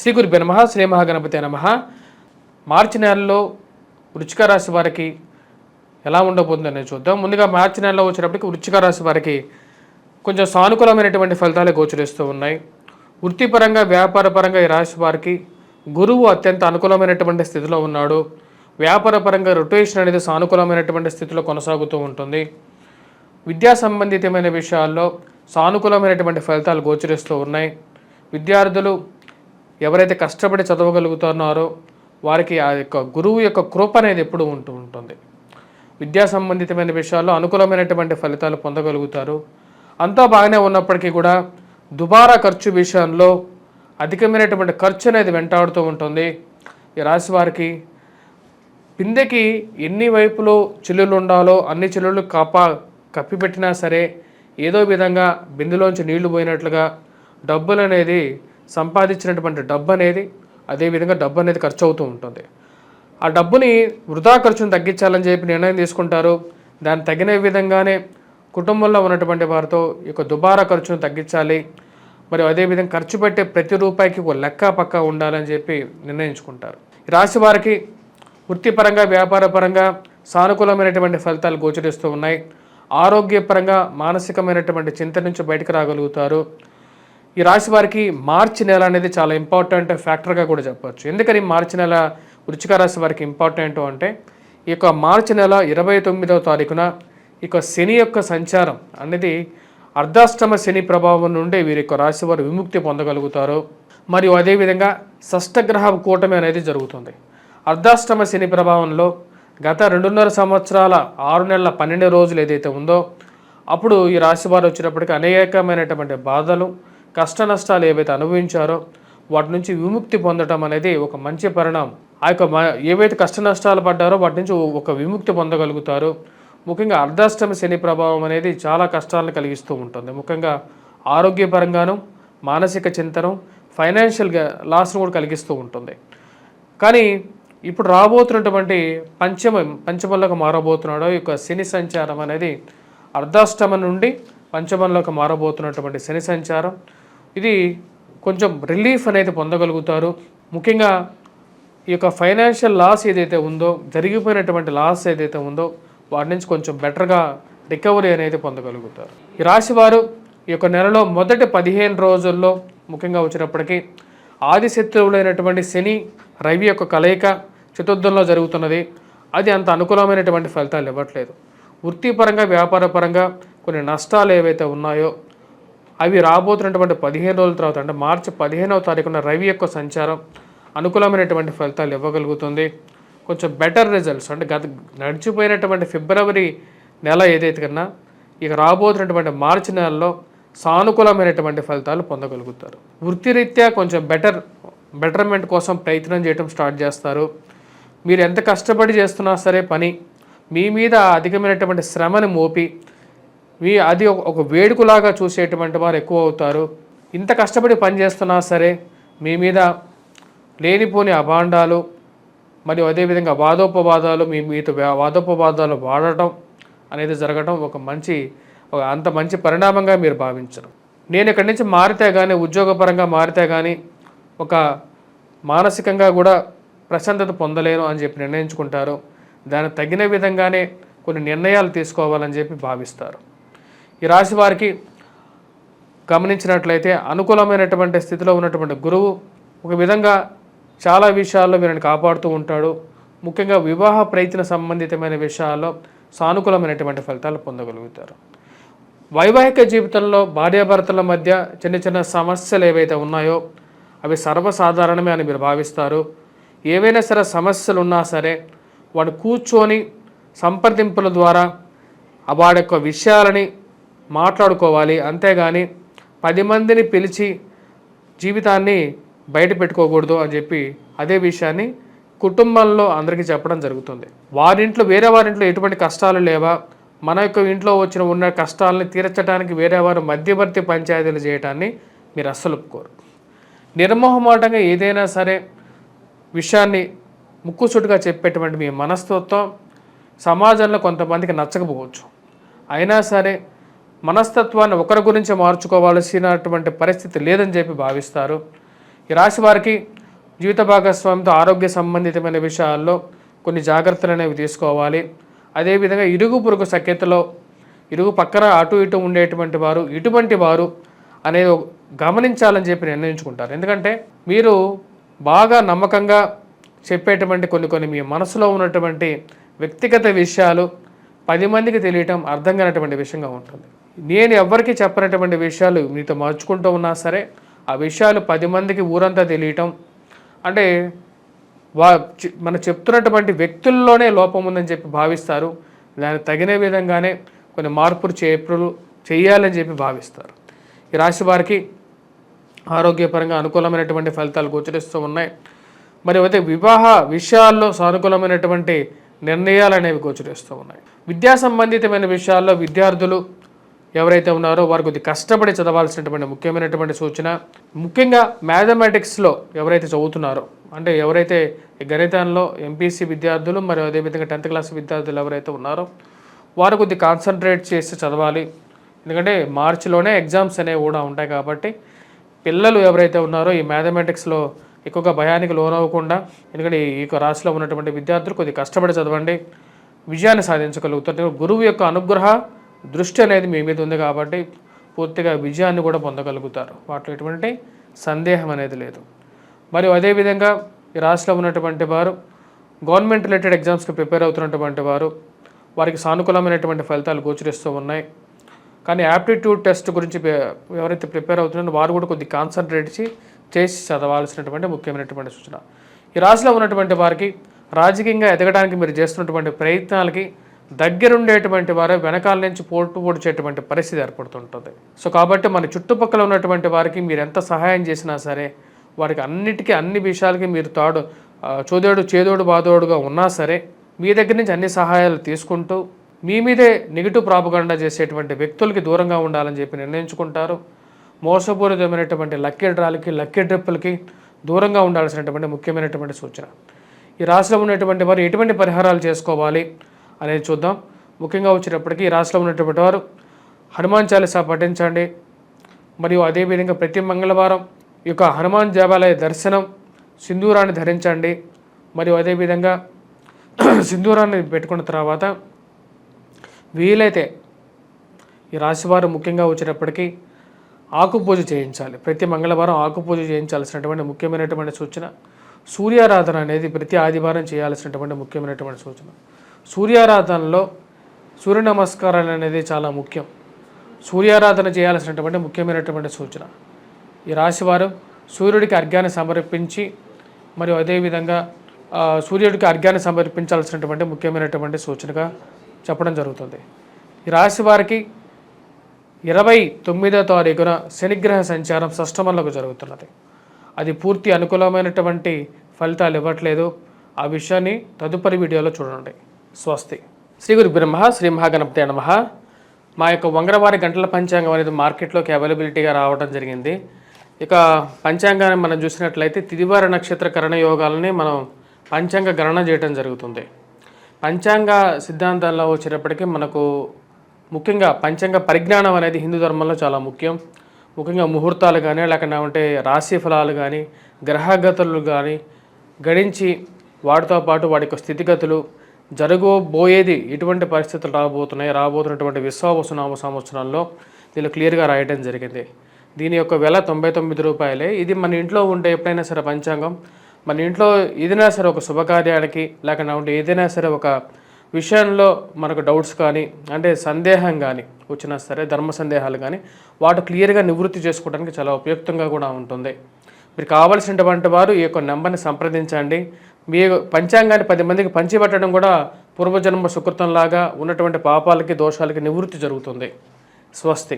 శ్రీ గురుభ్యో నమః. శ్రీ మహాగణపతే నమః. మార్చి నెలలో వృశ్చిక రాశి వారికి ఎలా ఉండబోతుందనే చూద్దాం. ముందుగా మార్చి నెలలో వచ్చేటప్పటికి వృశ్చిక రాశి వారికి కొంచెం సానుకూలమైనటువంటి ఫలితాలే గోచరిస్తూ ఉన్నాయి. వృత్తిపరంగా వ్యాపారపరంగా ఈ రాశి వారికి గురువు అత్యంత అనుకూలమైనటువంటి స్థితిలో ఉన్నాడు. వ్యాపారపరంగా రొటేషన్ అనేది సానుకూలమైనటువంటి స్థితిలో కొనసాగుతూ ఉంటుంది. విద్యా సంబంధితమైన విషయాల్లో సానుకూలమైనటువంటి ఫలితాలు గోచరిస్తూ ఉన్నాయి. విద్యార్థులు ఎవరైతే కష్టపడి చదవగలుగుతున్నారో వారికి ఆ యొక్క గురువు యొక్క కృప అనేది ఎప్పుడూ ఉంటుంది. విద్యా సంబంధితమైన విషయాల్లో అనుకూలమైనటువంటి ఫలితాలు పొందగలుగుతారు. అంతా బాగానే ఉన్నప్పటికీ కూడా దుబారా ఖర్చు విషయంలో అధికమైనటువంటి ఖర్చు అనేది వెంటాడుతూ ఉంటుంది. ఈ రాశి వారికి పిందెకి ఎన్ని వైపులో చిల్లులు ఉండాలో అన్ని చిల్లులు కప్పిపెట్టినా సరే ఏదో విధంగా బిందులోంచి నీళ్లు పోయినట్లుగా డబ్బులు అనేది సంపాదించినటువంటి డబ్బు అనేది అదేవిధంగా డబ్బు అనేది ఖర్చు అవుతూ ఉంటుంది. ఆ డబ్బుని వృధా ఖర్చును తగ్గించాలని చెప్పి నిర్ణయం తీసుకుంటారు. దాన్ని తగిన విధంగానే కుటుంబంలో ఉన్నటువంటి వారితో ఈ యొక్క దుబారా ఖర్చును తగ్గించాలి, మరియు అదేవిధంగా ఖర్చు పెట్టే ప్రతి రూపాయికి ఒక లెక్క పక్క ఉండాలని చెప్పి నిర్ణయించుకుంటారు. ఈ రాశి వారికి వృత్తిపరంగా వ్యాపారపరంగా సానుకూలమైనటువంటి ఫలితాలు గోచరిస్తూ ఉన్నాయి. ఆరోగ్యపరంగా మానసికమైనటువంటి చింత నుంచి బయటకు రాగలుగుతారు. ఈ రాశి వారికి మార్చి నెల అనేది చాలా ఇంపార్టెంట్ ఫ్యాక్టర్గా కూడా చెప్పవచ్చు. ఎందుకని మార్చి నెల వృశ్చిక రాశి వారికి ఇంపార్టెంట్ అంటే ఈ యొక్క మార్చి నెల 29వ తారీఖున ఈ యొక్క శని యొక్క సంచారం అనేది అర్ధాష్టమ శని ప్రభావం నుండి వీరి యొక్క రాశి వారు విముక్తి పొందగలుగుతారు. మరియు అదేవిధంగా షష్టగ్రహ కూటమి అనేది జరుగుతుంది. అర్ధాష్టమ శని ప్రభావంలో గత 2.5 సంవత్సరాల 6 నెలల 12 రోజులు ఏదైతే ఉందో అప్పుడు ఈ రాశి వారు వచ్చినప్పటికీ అనేకమైనటువంటి బాధలు కష్ట నష్టాలు ఏవైతే అనుభవించారో వాటి నుంచి విముక్తి పొందడం అనేది ఒక మంచి పరిణామం. ఆ యొక్క ఏవైతే కష్ట నష్టాలు పడ్డారో వాటి నుంచి ఒక విముక్తి పొందగలుగుతారు. ముఖ్యంగా అర్ధాష్టమ శని ప్రభావం అనేది చాలా కష్టాలను కలిగిస్తూ ఉంటుంది. ముఖ్యంగా ఆరోగ్యపరంగాను మానసిక చింతనం ఫైనాన్షియల్గా లాస్ను కూడా కలిగిస్తూ ఉంటుంది. కానీ ఇప్పుడు రాబోతున్నటువంటి పంచమంలోకి మారబోతున్నాడో ఈ యొక్క శని సంచారం అనేది అర్ధాష్టమ నుండి పంచమంలోకి మారబోతున్నటువంటి శని సంచారం ఇది కొంచెం రిలీఫ్ అనేది పొందగలుగుతారు. ముఖ్యంగా ఈ యొక్క ఫైనాన్షియల్ లాస్ ఏదైతే ఉందో జరిగిపోయినటువంటి లాస్ ఏదైతే ఉందో వాటి నుంచి కొంచెం బెటర్గా రికవరీ అనేది పొందగలుగుతారు. ఈ రాశి వారు ఈ యొక్క నెలలో మొదటి 15 రోజుల్లో ముఖ్యంగా వచ్చినప్పటికీ ఆదిశత్రువులైనటువంటి శని రవి యొక్క కలయిక చతుర్థంలో జరుగుతున్నది. అది అంత అనుకూలమైనటువంటి ఫలితాలు ఇవ్వట్లేదు. వృత్తిపరంగా వ్యాపారపరంగా కొన్ని నష్టాలు ఏవైతే ఉన్నాయో అవి రాబోతున్నటువంటి 15 రోజుల తర్వాత అంటే మార్చి 15వ తారీఖున రవి యొక్క సంచారం అనుకూలమైనటువంటి ఫలితాలు ఇవ్వగలుగుతుంది. కొంచెం బెటర్ రిజల్ట్స్ అంటే నడిచిపోయినటువంటి ఫిబ్రవరి నెల ఏదైతే కన్నా ఇక రాబోతున్నటువంటి మార్చి నెలలో సానుకూలమైనటువంటి ఫలితాలు పొందగలుగుతారు. వృత్తిరీత్యా కొంచెం బెటర్మెంట్ కోసం ప్రయత్నం చేయడం స్టార్ట్ చేస్తారు. మీరు ఎంత కష్టపడి చేస్తున్నా సరే పని మీ మీద అధికమైనటువంటి శ్రమని మోపి అది ఒక వేడుకలాగా చూసేటువంటి వారు ఎక్కువ అవుతారు. ఇంత కష్టపడి పని చేస్తున్నా సరే మీ మీద లేనిపోని అభాండాలు మరియు అదేవిధంగా వాదోపవాదాలు మీ మీద వాదోపవాదాలు వాడటం అనేది జరగడం అంత మంచి పరిణామంగా మీరు భావించరు. నేను ఇక్కడి నుంచి మారితే కానీ ఉద్యోగపరంగా మారితే కానీ ఒక మానసికంగా కూడా ప్రశాంతత పొందలేను అని చెప్పి నిర్ణయించుకుంటారు. దానికి తగిన విధంగానే కొన్ని నిర్ణయాలు తీసుకోవాలని చెప్పి భావిస్తారు. ఈ రాశి వారికి గమనించినట్లయితే అనుకూలమైనటువంటి స్థితిలో ఉన్నటువంటి గురువు ఒక విధంగా చాలా విషయాల్లో వీరిని కాపాడుతూ ఉంటాడు. ముఖ్యంగా వివాహ ప్రయత్న సంబంధితమైన విషయాల్లో సానుకూలమైనటువంటి ఫలితాలు పొందగలుగుతారు. వైవాహిక జీవితంలో భార్యాభర్తల మధ్య చిన్న చిన్న సమస్యలు ఏవైతే ఉన్నాయో అవి సర్వసాధారణమే అని మీరు భావిస్తారు. ఏవైనా సరే సమస్యలు ఉన్నా సరే వాడు కూర్చొని సంప్రదింపుల ద్వారా వాడి యొక్క విషయాలని మాట్లాడుకోవాలి. అంతేగాని 10 మందిని పిలిచి జీవితాన్ని బయట పెట్టుకోకూడదు అని చెప్పి అదే విషయాన్ని కుటుంబంలో అందరికీ చెప్పడం జరుగుతుంది. వేరే వారింట్లో ఎటువంటి కష్టాలు లేవా, మన యొక్క ఇంట్లో ఉన్న కష్టాలని తీర్చడానికి వేరే వారు మధ్యవర్తి పంచాయతీలు చేయడాన్ని మీరు అస్సలు ఒప్పుకోరు. నిర్మోహమాటంగా ఏదైనా సరే విషయాన్ని ముక్కుసూటిగా చెప్పేటువంటి మీ మనస్తత్వం సమాజంలో కొంతమందికి నచ్చకపోవచ్చు. అయినా సరే మనస్తత్వాన్ని ఒకరి గురించి మార్చుకోవాల్సినటువంటి పరిస్థితి లేదని చెప్పి భావిస్తారు. ఈ రాశి వారికి జీవిత భాగస్వామితో ఆరోగ్య సంబంధితమైన విషయాల్లో కొన్ని జాగ్రత్తలు అనేవి తీసుకోవాలి. అదేవిధంగా ఇరుగు పొరుగు సఖ్యతలో ఇరుగు పక్కన అటు ఇటు ఉండేటువంటి వారు ఇటువంటి వారు అనేది గమనించాలని చెప్పి నిర్ణయించుకుంటారు. ఎందుకంటే మీరు బాగా నమ్మకంగా చెప్పేటువంటి కొన్ని మీ మనసులో ఉన్నటువంటి వ్యక్తిగత విషయాలు 10 మందికి తెలియటం అర్థం కానటువంటి విషయంగా ఉంటుంది. నేను ఎవరికి చెప్పనటువంటి విషయాలు మీతో మార్చుకుంటూ ఉన్నా సరే ఆ విషయాలు 10 మందికి ఊరంతా తెలియటం అంటే మనం చెప్తున్నటువంటి వ్యక్తుల్లోనే లోపం ఉందని చెప్పి భావిస్తారు. దానికి తగిన విధంగానే కొన్ని మార్పులు చేయాలని చెప్పి భావిస్తారు. ఈ రాశి వారికి ఆరోగ్యపరంగా అనుకూలమైనటువంటి ఫలితాలు గోచరిస్తూ ఉన్నాయి. మరి అయితే వివాహ విషయాల్లో సానుకూలమైనటువంటి నిర్ణయాలు అనేవి గోచరిస్తూ ఉన్నాయి. విద్యా సంబంధితమైన విషయాల్లో విద్యార్థులు ఎవరైతే ఉన్నారో వారు కొద్దిగా కష్టపడి చదవాల్సినటువంటి ముఖ్యమైనటువంటి సూచన. ముఖ్యంగా మ్యాథమెటిక్స్లో ఎవరైతే చదువుతున్నారో అంటే ఎవరైతే గణితంలో ఎంపీసీ విద్యార్థులు మరియు అదేవిధంగా 10th క్లాస్ విద్యార్థులు ఎవరైతే ఉన్నారో వారు కొద్దిగా కాన్సన్ట్రేట్ చేసి చదవాలి. ఎందుకంటే మార్చిలోనే ఎగ్జామ్స్ అనేవి కూడా ఉంటాయి కాబట్టి పిల్లలు ఎవరైతే ఉన్నారో ఈ మ్యాథమెటిక్స్లో ఎక్కువగా భయానికి లోనవ్వకుండా ఎందుకంటే ఈ రాశిలో ఉన్నటువంటి విద్యార్థులు కొద్దిగా కష్టపడి చదవండి, విజయాన్ని సాధించగలుగుతారు. గురువు యొక్క అనుగ్రహ దృష్టి అనేది మీ మీద ఉంది కాబట్టి పూర్తిగా విజయాన్ని కూడా పొందగలుగుతారు. వాటిలో ఎటువంటి సందేహం అనేది లేదు. మరియు అదేవిధంగా ఈ రాశిలో ఉన్నటువంటి వారు గవర్నమెంట్ రిలేటెడ్ ఎగ్జామ్స్కి ప్రిపేర్ అవుతున్నటువంటి వారికి సానుకూలమైనటువంటి ఫలితాలు గోచరిస్తూ ఉన్నాయి. కానీ యాప్టిట్యూడ్ టెస్ట్ గురించి ఎవరైతే ప్రిపేర్ అవుతున్నారో వారు కూడా కొద్దిగా కాన్సన్ట్రేట్ చేసి చదవాల్సినటువంటి ముఖ్యమైనటువంటి సూచన. ఈ రాశిలో ఉన్నటువంటి వారికి రాజకీయంగా ఎదగడానికి మీరు చేస్తున్నటువంటి ప్రయత్నాలకి దగ్గరుండేటువంటి వారు వెనకాల నుంచి పోటు పొడిచేటువంటి పరిస్థితి ఏర్పడుతుంటుంది. సో కాబట్టి మన చుట్టుపక్కల ఉన్నటువంటి వారికి మీరు ఎంత సహాయం చేసినా సరే వారికి అన్ని విషయాలకి మీరు చేదోడు బాదోడుగా ఉన్నా సరే మీ దగ్గర నుంచి అన్ని సహాయాలు తీసుకుంటూ మీ మీదే నెగిటివ్ ప్రాపగండా చేసేటువంటి వ్యక్తులకి దూరంగా ఉండాలని చెప్పి నిర్ణయించుకుంటారు. మోసపూరితమైనటువంటి లక్కీ డ్రాలకి లక్కీ డ్రిప్పులకి దూరంగా ఉండాల్సినటువంటి ముఖ్యమైనటువంటి సూచన. ఈ రాశిలో ఉన్నటువంటి వారు ఎటువంటి పరిహారాలు చేసుకోవాలి అనేది చూద్దాం. ముఖ్యంగా వచ్చేటప్పటికి ఈ రాశిలో ఉన్నటువంటి వారు హనుమాన్ చాలీసా పఠించండి. మరియు అదేవిధంగా ప్రతి మంగళవారం ఈ యొక్క హనుమాన్ దేవాలయ దర్శనం, సింధూరాన్ని ధరించండి. మరియు అదేవిధంగా సింధూరాన్ని పెట్టుకున్న తర్వాత వీలైతే ఈ రాశివారు ముఖ్యంగా వచ్చేటప్పటికి ఆకుపూజ చేయించాలి. ప్రతి మంగళవారం ఆకుపూజ చేయించాల్సినటువంటి ముఖ్యమైనటువంటి సూచన. సూర్యారాధన అనేది ప్రతి ఆదివారం చేయాల్సినటువంటి ముఖ్యమైనటువంటి సూచన. సూర్యారాధనలో సూర్య నమస్కారాలు అనేది చాలా ముఖ్యం. సూర్యారాధన చేయాల్సినటువంటి ముఖ్యమైనటువంటి సూచన. ఈ రాశివారు సూర్యుడికి అర్ఘ్యాన్ని సమర్పించి మరియు అదేవిధంగా సూర్యుడికి అర్ఘ్యాన్ని సమర్పించాల్సినటువంటి ముఖ్యమైనటువంటి సూచనగా చెప్పడం జరుగుతుంది. ఈ రాశి వారికి 29వ తారీఖున శనిగ్రహ సంచారం షష్టమంలోకి జరుగుతున్నది. అది పూర్తి అనుకూలమైనటువంటి ఫలితాలు ఇవ్వట్లేదు. ఆ విషయాన్ని తదుపరి వీడియోలో చూడండి. స్వస్తి. శ్రీ గురు బ్రహ్మ శ్రీ మహాగణపతి నమః. మా యొక్క వంగరవారి గంటల పంచాంగం అనేది మార్కెట్లోకి అవైలబిలిటీగా రావడం జరిగింది. ఇక పంచాంగాన్ని మనం చూసినట్లయితే తిదివార నక్షత్ర కరణ యోగాలని మనం పంచాంగ గణన చేయడం జరుగుతుంది. పంచాంగ సిద్ధాంతాల్లో వచ్చేటప్పటికీ మనకు ముఖ్యంగా పంచాంగ పరిజ్ఞానం అనేది హిందూ ధర్మంలో చాలా ముఖ్యం. ముఖ్యంగా ముహూర్తాలు కానీ లేకుంటే రాశి ఫలాలు కానీ గ్రహగతులు కానీ గణించి వాటితో పాటు వాటి యొక్క స్థితిగతులు జరగబోయేది ఎటువంటి పరిస్థితులు రాబోతున్నటువంటి విశ్వావసునామ సంవత్సరంలో దీనిలో క్లియర్గా రాయడం జరిగింది. దీని యొక్క వెల 99 రూపాయలే. ఇది మన ఇంట్లో ఉండే ఎప్పుడైనా సరే పంచాంగం మన ఇంట్లో ఏదైనా సరే ఒక శుభకార్యానికి లేకుంటే ఏదైనా సరే ఒక విషయంలో మనకు డౌట్స్ కానీ అంటే సందేహం కానీ వచ్చినా సరే ధర్మ సందేహాలు కానీ వాటి క్లియర్గా నివృత్తి చేసుకోవడానికి చాలా ఉపయుక్తంగా కూడా ఉంటుంది. మీరు కావాల్సినటువంటి వారు ఈ యొక్క నెంబర్ని సంప్రదించండి. మీ పంచాంగాన్ని 10 మందికి పంచిపెట్టడం కూడా పూర్వజన్మ సుకృతంలాగా ఉన్నటువంటి పాపాలకి దోషాలకి నివృత్తి జరుగుతుంది. స్వస్తి.